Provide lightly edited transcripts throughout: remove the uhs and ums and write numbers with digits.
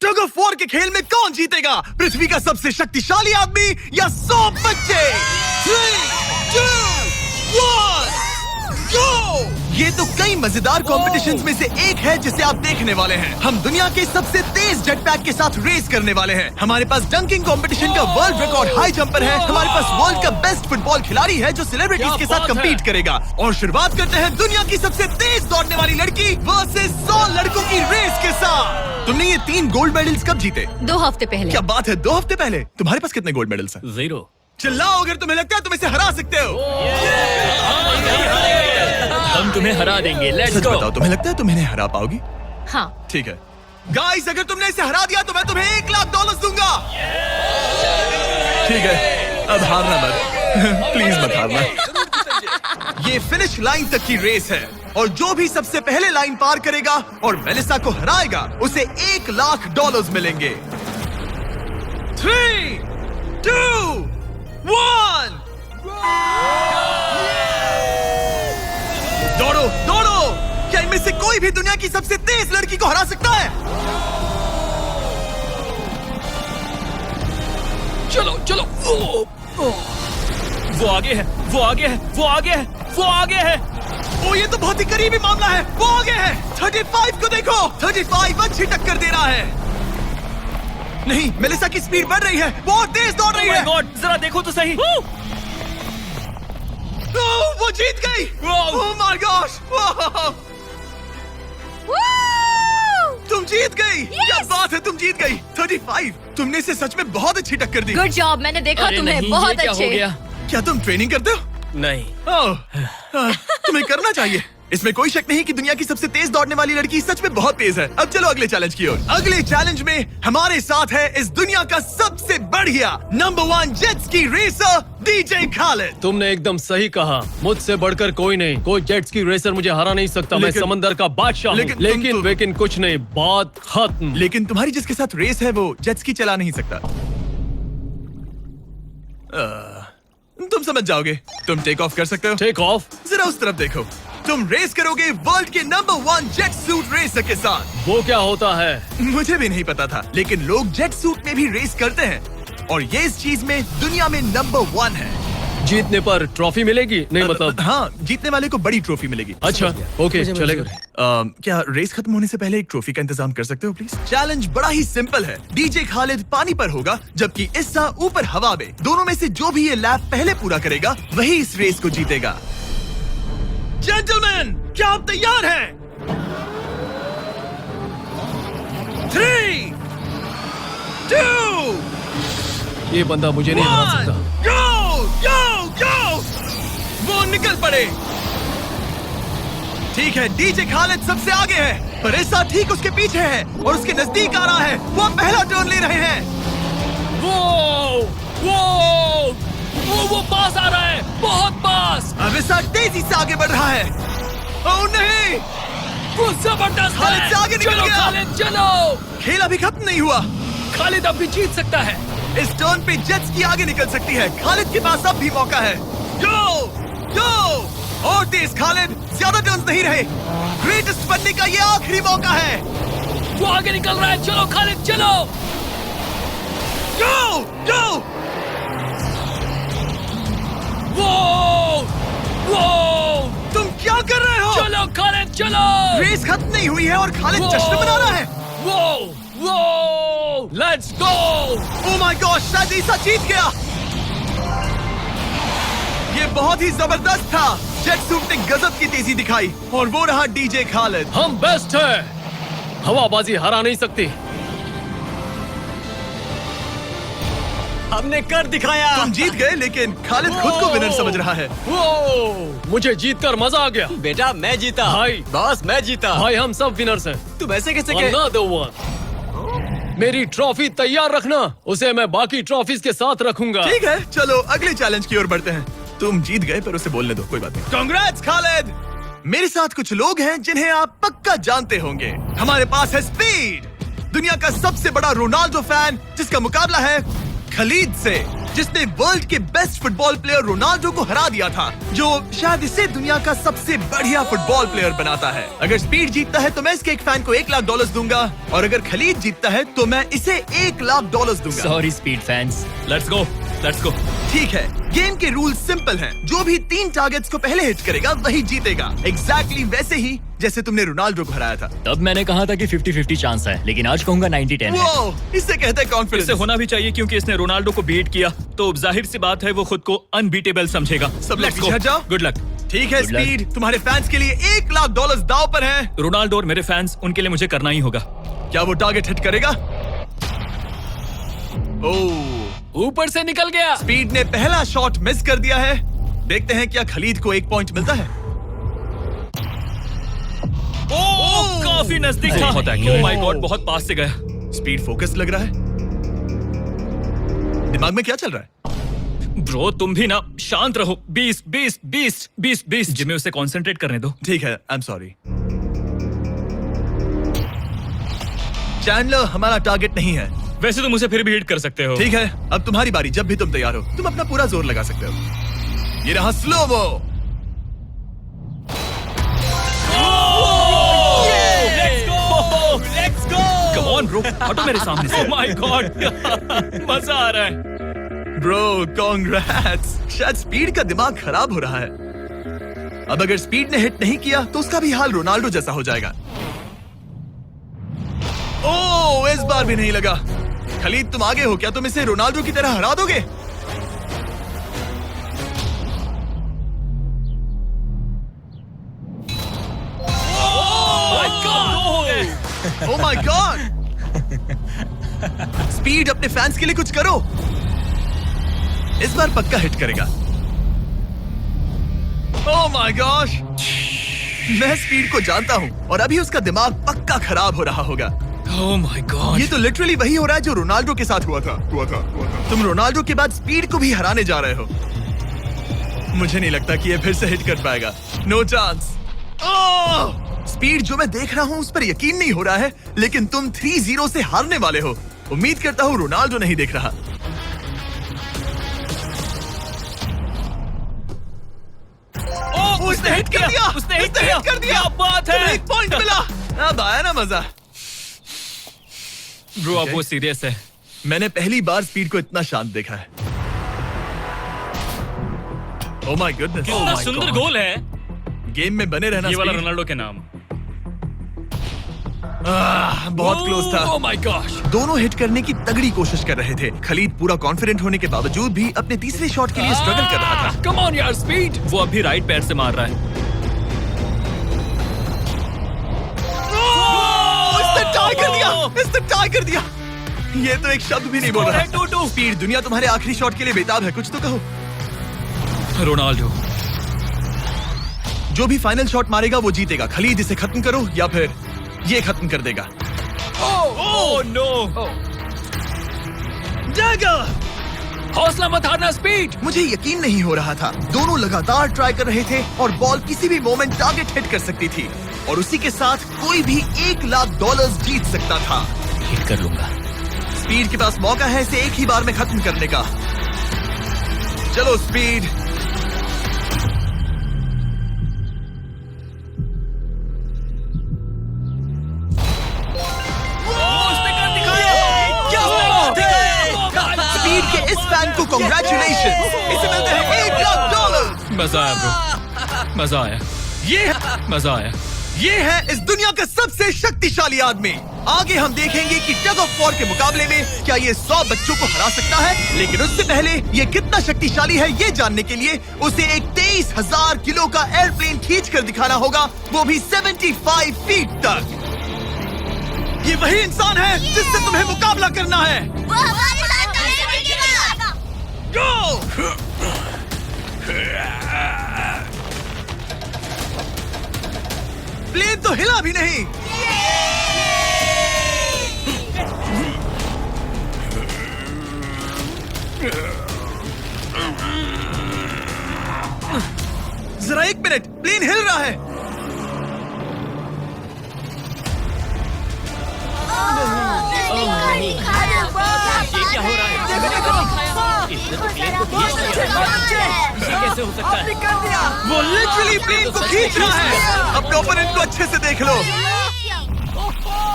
Tug of war के खेल में कौन जीतेगा? पृथ्वी का सबसे शक्तिशाली आदमी या 100 बच्चे? 3, 2, 1, go! ये तो कई मजेदार कॉम्पिटिशन्स में से एक है जिसे आप देखने वाले हैं। हम दुनिया के सबसे तेज जेट पैक के साथ रेस करने वाले हैं। हमारे पास डंकिंग कंपटीशन का वर्ल्ड रिकॉर्ड हाई जंपर है। हमारे पास वर्ल्ड का बेस्ट फुटबॉल खिलाड़ी है जो सेलिब्रिटीज के साथ कम्पीट करेगा। और शुरुआत करते हैं दुनिया की सबसे तेज दौड़ने वाली लड़की वर्सेस 100 लड़कों की रेस के साथ। तुमने ये 3 गोल्ड मेडल्स कब जीते? 2 हफ्ते पहले। क्या बात है, 2 हफ्ते पहले? तुम्हारे पास कितने गोल्ड मेडल्स हैं? 0। चिल्लाओ अगर तुम्हें लगता है तुम इसे हरा सकते हो। हम तुम्हें हरा देंगे। लेट्स सच गो। बताओ, तुम्हें लगता है तुम इन्हें हरा पाओगी? हाँ। ठीक है गाइस, अगर तुमने इसे हरा दिया तो मैं तुम्हें $1,00,000 दूंगा। ठीक है, अब हारना मत प्लीज मत हारना। ये फिनिश लाइन तक की रेस है और जो भी सबसे पहले लाइन पार करेगा और मेलिसा को हराएगा उसे $1,00,000 मिलेंगे। 3, 2, 1 दौड़ो दौड़ो। क्या इनमें से कोई भी दुनिया की सबसे तेज लड़की को हरा सकता है? चलो चलो। वो आगे है, वो आगे है, वो आगे है, वो आगे है। ओ, ये तो बहुत ही करीबी मामला है। वो आगे है। 35 को देखो, 35 अच्छी टक्कर दे रहा है। नहीं, मेलिसा की स्पीड बढ़ रही है, बहुत तेज दौड़ रही है। Oh my God, जरा देखो तो सही। वो जीत गई। ओह माय गॉश, तुम जीत गई। क्या बात है, तुम जीत गई। 35, तुमने इसे सच में बहुत अच्छी टक्कर दी। गुड जॉब, मैंने देखा अरे तुम्हें। नहीं, बहुत ये क्या अच्छे। हो गया? क्या तुम ट्रेनिंग करते हो? नहीं। तुम्हें करना चाहिए। इसमें कोई शक नहीं कि दुनिया की सबसे तेज दौड़ने वाली लड़की सच में बहुत तेज है। अब चलो अगले चैलेंज की ओर। अगले चैलेंज में हमारे साथ है इस दुनिया का सबसे बढ़िया नंबर 1 जेट्स की रेसर डीजे खालिद। तुमने एकदम सही कहा, मुझसे बढ़कर कोई नहीं। कोई जेट्स की रेसर मुझे हरा नहीं सकता। मैं समंदर का बादशाह हूँ। लेकिन कुछ नहीं, बात खत्म। लेकिन तुम्हारी जिसके साथ रेस है वो जेट्स की चला नहीं सकता। तुम समझ जाओगे। तुम टेक ऑफ कर सकते हो। Take off? जरा उस तरफ देखो। तुम रेस करोगे वर्ल्ड के नंबर 1 जेट सूट रेसर के साथ। वो क्या होता है? मुझे भी नहीं पता था, लेकिन लोग जेट सूट में भी रेस करते हैं और ये इस चीज में दुनिया में नंबर 1 है। जीतने पर ट्रॉफी मिलेगी? नहीं मतलब। हाँ, जीतने वाले को बड़ी ट्रॉफी मिलेगी। अच्छा, ओके, चलेगा। क्या रेस खत्म होने से पहले एक ट्रॉफी का इंतजाम कर सकते हो प्लीज? चैलेंज बड़ा ही सिंपल है। डीजे खालिद पानी पर होगा जबकि इस्सा ऊपर हवा में। दोनों में से जो भी ये लैप पहले पूरा करेगा वही इस रेस को जीतेगा। जेंटलमैन, क्या आप तैयार हैं? 3, 2, ये बंदा मुझे नहीं हरा 1 सकता। गो गो गो। वो निकल पड़े। ठीक है, डीजे खालिद सबसे आगे है पर इस्सा ठीक उसके पीछे है और उसके नजदीक आ रहा है। वो अब पहला टर्न ले रहे हैं। वो पास आ रहा है, बहुत पास। अब इस्सा तेजी से आगे बढ़ रहा है। ओह नहीं, वो जबरदस्त है। खालिद से आगे निकल चलो गया। खालिद चलो। खेल अभी खत्म नहीं हुआ। खालिद अब भी जीत सकता है। इस टर्न पे जेट्स की आगे निकल सकती है। खालिद के पास अब भी मौका है। गो गो और तेज खालिद, ज्यादा टर्न्स नहीं रहे। ग्रेटेस्ट बनने का ये आखिरी मौका है। वो आगे निकल रहा है। चलो खालिद चलो। गो गो। वो तुम क्या कर रहे हो? चलो खालिद चलो। रेस खत्म नहीं हुई है और खालिद जश्न मना रहा है। वो let's go. Oh my God, शायद इस्सा जीत गया। ये बहुत ही जबरदस्त था। जेट सूट ने गजब की तेजी दिखाई और वो रहा डीजे खालिद। हम बेस्ट है। हवाबाजी हरा नहीं सकती। हमने कर दिखाया। तुम जीत गए लेकिन खालिद खुद को विनर समझ रहा है। मुझे जीतकर मजा आ गया। बेटा मैं जीता। भाई। बॉस मैं जीता। भाई हम सब विनर्स हैं। तुम ऐसे कैसे कह? Another one। मेरी ट्रॉफी तैयार रखना, उसे मैं बाकी ट्रॉफीज के साथ रखूंगा। ठीक है, चलो अगले चैलेंज की ओर बढ़ते हैं। तुम जीत गए पर उसे बोलने दो, कोई बात नहीं। कांग्रेट्स खालिद। मेरे साथ कुछ लोग हैं जिन्हें आप पक्का जानते होंगे। हमारे पास है स्पीड, दुनिया का सबसे बड़ा रोनाल्डो फैन जिसका मुकाबला है खलीद से। जिसने वर्ल्ड के बेस्ट फुटबॉल प्लेयर रोनाल्डो को हरा दिया था, जो शायद इसे दुनिया का सबसे बढ़िया फुटबॉल प्लेयर बनाता है। अगर स्पीड जीतता है तो मैं इसके एक फैन को $1 लाख दूंगा, और अगर खलीद जीतता है तो मैं इसे $1 लाख दूंगा। Sorry speed fans, let's go, let's go. ठीक है, गेम के रूल सिंपल हैं। जो भी 3 टारगेट्स को पहले हिट करेगा वही जीतेगा। एग्जैक्टली वैसे ही जैसे तुमने रोनाल्डो को हराया था। तब मैंने कहा था कि 50-50 चांस है, लेकिन आज कहूंगा 90-10 है। वो इसे कहते हैं कॉन्फिडेंस। इसे होना भी चाहिए क्योंकि इसने रोनाल्डो को बीट किया, तो जाहिर सी बात है वो खुद को अनबीटेबल समझेगा। सब लोग पीछे हट जाओ। Good luck. ठीक है Good luck. स्पीड, तुम्हारे फैंस के लिए $1 लाख दांव पर है। रोनाल्डो और मेरे फैंस, उनके लिए मुझे करना ही होगा। क्या वो टारगेट हिट करेगा? ओह, ऊपर से निकल गया। स्पीड ने पहला शॉट मिस कर दिया है। देखते हैं क्या खलीद को 1 पॉइंट मिलता है। ओह, काफी नजदीक था। ओह माय गॉड, बहुत पास से गया। स्पीड फोकस लग रहा है। दिमाग में क्या चल रहा है? ब्रो तुम भी ना शांत रहो। 20 जिम्मे उसे कंसंट्रेट करने दो। ठीक है, आई एम सॉरी। चैंडलर हमारा टारगेट नहीं है। वैसे तुम उसे फिर भी हिट कर सकते हो। ठीक है, अब तुम्हारी बारी। जब भी तुम तैयार हो तुम अपना पूरा जोर लगा सकते हो। ये रहा slomo. Let's go. Come on bro, हटो मेरे सामने से। ओह माय गॉड, मजा आ रहा है। Bro congrats. शायद स्पीड का दिमाग खराब हो रहा है। अब अगर स्पीड ने हिट नहीं किया तो उसका भी हाल रोनाल्डो जैसा हो जाएगा। ओह, इस बार भी नहीं लगा। खलीद तुम आगे हो, क्या तुम इसे रोनाल्डो की तरह हरा दोगे? ओह माय गॉड। स्पीड अपने फैंस के लिए कुछ करो। इस बार पक्का हिट करेगा। ओह माय गॉश, मैं स्पीड को जानता हूं और अभी उसका दिमाग पक्का खराब हो रहा होगा। ओह माय गॉड, ये तो लिटरली वही हो रहा है जो रोनाल्डो के साथ हुआ था। तुम रोनाल्डो के बाद स्पीड को भी हराने जा रहे हो। मुझे नहीं लगता कि ये फिर से हिट कर पाएगा। No chance. स्पीड जो मैं देख रहा हूं उस पर यकीन नहीं हो रहा है, लेकिन तुम 3-0 से हारने वाले हो। उम्मीद करता हूं रोनाल्डो नहीं देख रहा। उसने हिट कर दिया। उसने हिट कर दिया। क्या बात है। 1 पॉइंट मिला। अब आया ना मजा। ब्रो अब वो सीरियस है। मैंने पहली बार स्पीड को इतना शांत देखा है। ओह माय गुडनेस, कितना सुंदर गोल है। गेम में बने रहना। ये वाला स्पीड। रोनाल्डो के नाम। बहुत क्लोज था। Oh my gosh. दोनों हिट करने की तगड़ी कोशिश कर रहे थे। खलीद पूरा कॉन्फिडेंट होने के बावजूद भी अपने तीसरे शॉट के लिए स्ट्रगल कर रहा था। कम ऑन यार स्पीड। वो अभी राइट पैर से मार रहा है। इसने टाई कर दिया। इसने टाई कर दिया। ये तो एक शब्द भी नहीं बोल रहा। 2-2। स्पीड, दुनिया तुम्हारे आखिरी शॉट के लिए बेताब है। कुछ तो कहो। रोनाल्डो जो भी फाइनल शॉट मारेगा वो जीतेगा। खलीद इसे खत्म करो या फिर ये खत्म कर देगा। Oh no. जगह। हौसला मत हारना स्पीड। मुझे यकीन नहीं हो रहा था। दोनों लगातार ट्राई कर रहे थे और बॉल किसी भी मोमेंट टारगेट हिट कर सकती थी, और उसी के साथ कोई भी $1 लाख जीत सकता था। हिट कर लूंगा। स्पीड के पास मौका है इसे एक ही बार में खत्म करने का। चलो स्पीड। स्पीड के इस फैन को कांग्रेचुलेशन। इसे मिलते हैं $1 लाख। मजा आया ब्रो, मजा आया। मजा आया। ये है इस दुनिया का सबसे शक्तिशाली आदमी। आगे हम देखेंगे कि टग ऑफ वॉर के मुकाबले में क्या ये 100 बच्चों को हरा सकता है, लेकिन उससे पहले ये कितना शक्तिशाली है ये जानने के लिए उसे एक 23,000 किलो का एयरप्लेन खींच कर दिखाना होगा, वो भी 75 फीट तक। ये वही इंसान है जिससे तुम्हें मुकाबला करना है। वो हमारे साथ नहीं टिकेगा। गो! प्लेन तो हिला भी नहीं। जरा 1 मिनट, प्लेन हिल रहा है। ये क्या हो रहा है? कैसे हो सकता है? वो लिटरली प्लेन को खींच रहा है। अपने ओपोनेंट को अच्छे से देख लो।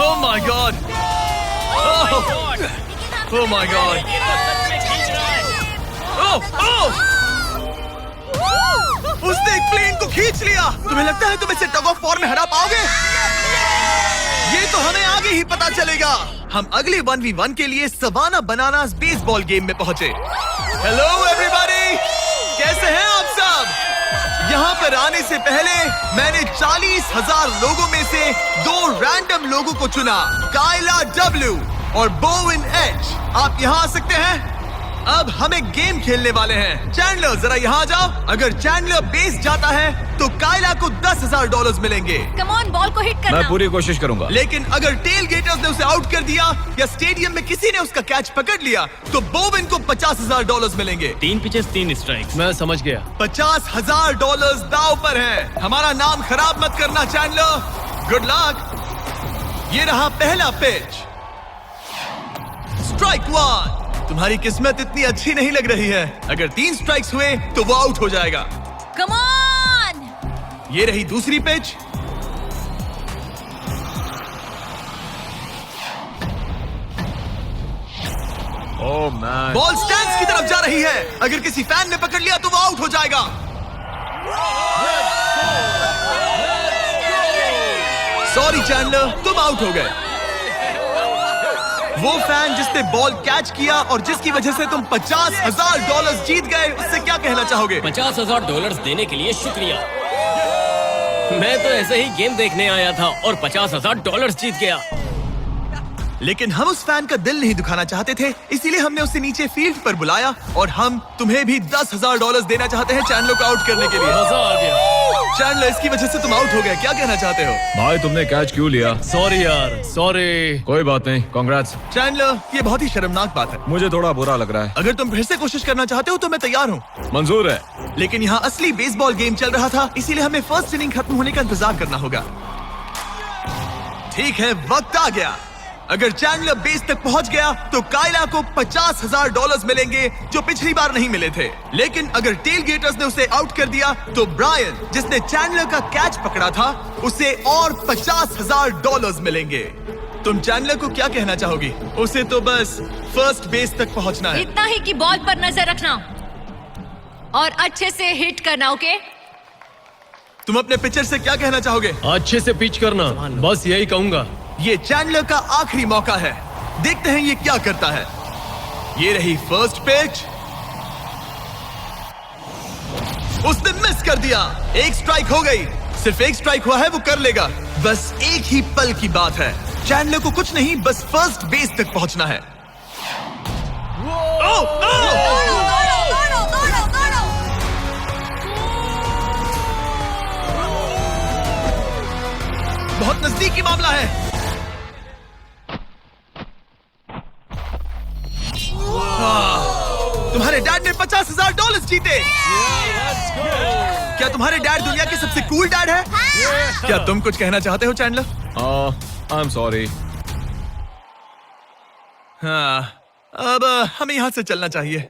Oh my god, oh my god, oh उसने एक प्लेन को खींच लिया। तुम्हें लगता है तुम इसे टग ऑफ वॉर में हरा पाओगे? ये तो हमें आगे ही पता चलेगा। हम अगले 1v1 के लिए सवाना बनानास बेसबॉल गेम में पहुंचे। हेलो एवरीबॉडी, कैसे हैं आप सब? यहाँ पर आने से पहले मैंने 40,000 लोगों में से 2 रैंडम लोगों को चुना, काइला W और बोविन H। आप यहाँ आ सकते हैं। अब हमें गेम खेलने वाले हैं। चैंडलर जरा यहाँ आ जाओ। अगर चैंडलर बेस जाता है तो काइला को $10,000 मिलेंगे। कम ऑन, बॉल को हिट करना। मैं पूरी कोशिश करूंगा। लेकिन अगर टेल गेटर्स ने उसे आउट कर दिया या स्टेडियम में किसी ने उसका कैच पकड़ लिया तो बोविन को $50,000 मिलेंगे। 3 पिचेस 3 स्ट्राइक्स। मैं समझ गया। $50,000 दाव पर है। हमारा नाम खराब मत करना चैंडलर। Good luck. ये रहा पहला पिच। स्ट्राइक 1। तुम्हारी किस्मत इतनी अच्छी नहीं लग रही है। अगर 3 स्ट्राइक्स हुए तो वो आउट हो जाएगा। Come on. ये रही दूसरी pitch. Oh man, ball stands की तरफ जा रही है। अगर किसी फैन ने पकड़ लिया तो वो आउट हो जाएगा। सॉरी चैंडलर, तुम आउट हो गए। वो फैन जिसने बॉल कैच किया और जिसकी वजह से तुम $50,000 जीत गए, उससे क्या कहना चाहोगे? $50,000 देने के लिए शुक्रिया। मैं तो ऐसे ही गेम देखने आया था और $50,000 जीत गया। लेकिन हम उस फैन का दिल नहीं दुखाना चाहते थे, इसीलिए हमने उसे नीचे फील्ड पर बुलाया और हम तुम्हें भी $10,000 देना चाहते हैं चैंडलर को आउट करने के लिए। मजा आ गया। चैंडलर, इसकी वजह से तुम आउट हो गए, क्या कहना चाहते हो? भाई तुमने कैच क्यों लिया? सॉरी यार, सॉरी। कोई बात नहीं, कांग्रेट्स। चैंडलर, ये बहुत ही शर्मनाक बात है। मुझे थोड़ा बुरा लग रहा है। अगर तुम फिर से कोशिश करना चाहते हो तो मैं तैयार हूँ। मंजूर है। लेकिन यहाँ असली बेसबॉल गेम चल रहा था, इसीलिए हमें फर्स्ट इनिंग खत्म होने का इंतजार करना होगा। ठीक है, वक्त आ गया। अगर चैंडलर बेस तक पहुंच गया तो काइला को $50,000 मिलेंगे जो पिछली बार नहीं मिले थे। लेकिन अगर टेल गेटर्स ने उसे आउट कर दिया तो ब्रायन, जिसने चैंडलर का कैच पकड़ा था, उसे और $50,000 मिलेंगे। तुम चैंडलर को क्या कहना चाहोगी? उसे तो बस फर्स्ट बेस तक पहुंचना है। इतना ही कि बॉल पर नजर रखना और अच्छे से हिट करना। ओके? तुम अपने पिचर से क्या कहना चाहोगे? अच्छे से पिच करना, बस यही कहूंगा। ये चैंडलर का आखिरी मौका है। देखते हैं ये क्या करता है। ये रही फर्स्ट पिच। उसने मिस कर दिया। 1 स्ट्राइक हो गई। सिर्फ 1 स्ट्राइक हुआ है, वो कर लेगा। बस एक ही पल की बात है। चैंडलर को कुछ नहीं, बस फर्स्ट बेस तक पहुंचना है। ओह, ओह! बहुत नजदीकी मामला है। तुम्हारे डैड ने $50,000 जीते। क्या तुम्हारे डैड दुनिया के सबसे कूल डैड है? क्या तुम कुछ कहना चाहते हो चैंडलर? I am sorry. हाँ, अब हमें यहाँ से चलना चाहिए।